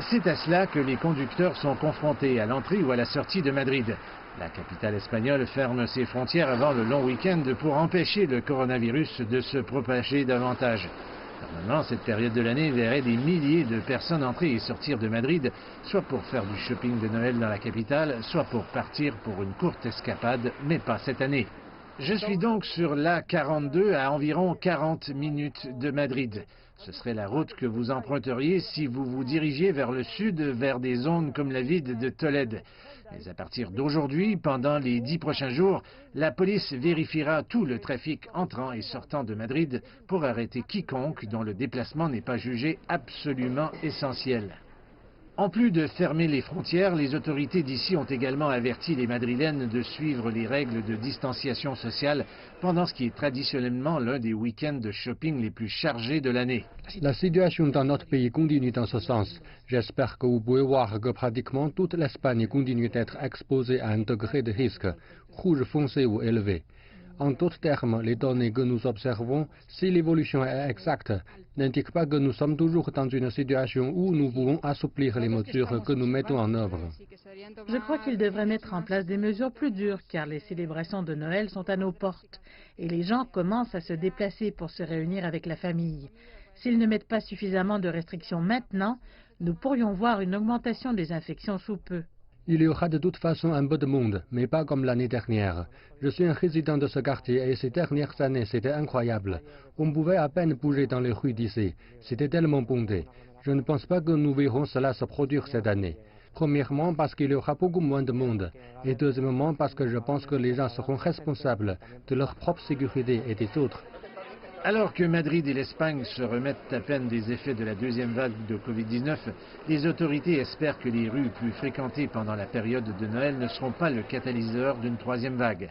C'est à cela que les conducteurs sont confrontés à l'entrée ou à la sortie de Madrid. La capitale espagnole ferme ses frontières avant le long week-end pour empêcher le coronavirus de se propager davantage. Normalement, cette période de l'année verrait des milliers de personnes entrer et sortir de Madrid, soit pour faire du shopping de Noël dans la capitale, soit pour partir pour une courte escapade, mais pas cette année. Je suis donc sur l'A42 à environ 40 minutes de Madrid. Ce serait la route que vous emprunteriez si vous vous dirigiez vers le sud, vers des zones comme la ville de Tolède. Mais à partir d'aujourd'hui, pendant les 10 prochains jours, la police vérifiera tout le trafic entrant et sortant de Madrid pour arrêter quiconque dont le déplacement n'est pas jugé absolument essentiel. En plus de fermer les frontières, les autorités d'ici ont également averti les Madrilènes de suivre les règles de distanciation sociale pendant ce qui est traditionnellement l'un des week-ends de shopping les plus chargés de l'année. La situation dans notre pays continue dans ce sens. J'espère que vous pouvez voir que pratiquement toute l'Espagne continue d'être exposée à un degré de risque, rouge foncé ou élevé. En d'autres termes, les données que nous observons, si l'évolution est exacte, n'indiquent pas que nous sommes toujours dans une situation où nous pouvons assouplir les mesures que nous mettons en œuvre. Je crois qu'ils devraient mettre en place des mesures plus dures, car les célébrations de Noël sont à nos portes et les gens commencent à se déplacer pour se réunir avec la famille. S'ils ne mettent pas suffisamment de restrictions maintenant, nous pourrions voir une augmentation des infections sous peu. Il y aura de toute façon un peu de monde, mais pas comme l'année dernière. Je suis un résident de ce quartier et ces dernières années, c'était incroyable. On pouvait à peine bouger dans les rues d'ici. C'était tellement bondé. Je ne pense pas que nous verrons cela se produire cette année. Premièrement, parce qu'il y aura beaucoup moins de monde. Et deuxièmement, parce que je pense que les gens seront responsables de leur propre sécurité et des autres. Alors que Madrid et l'Espagne se remettent à peine des effets de la deuxième vague de Covid-19, les autorités espèrent que les rues plus fréquentées pendant la période de Noël ne seront pas le catalyseur d'une troisième vague.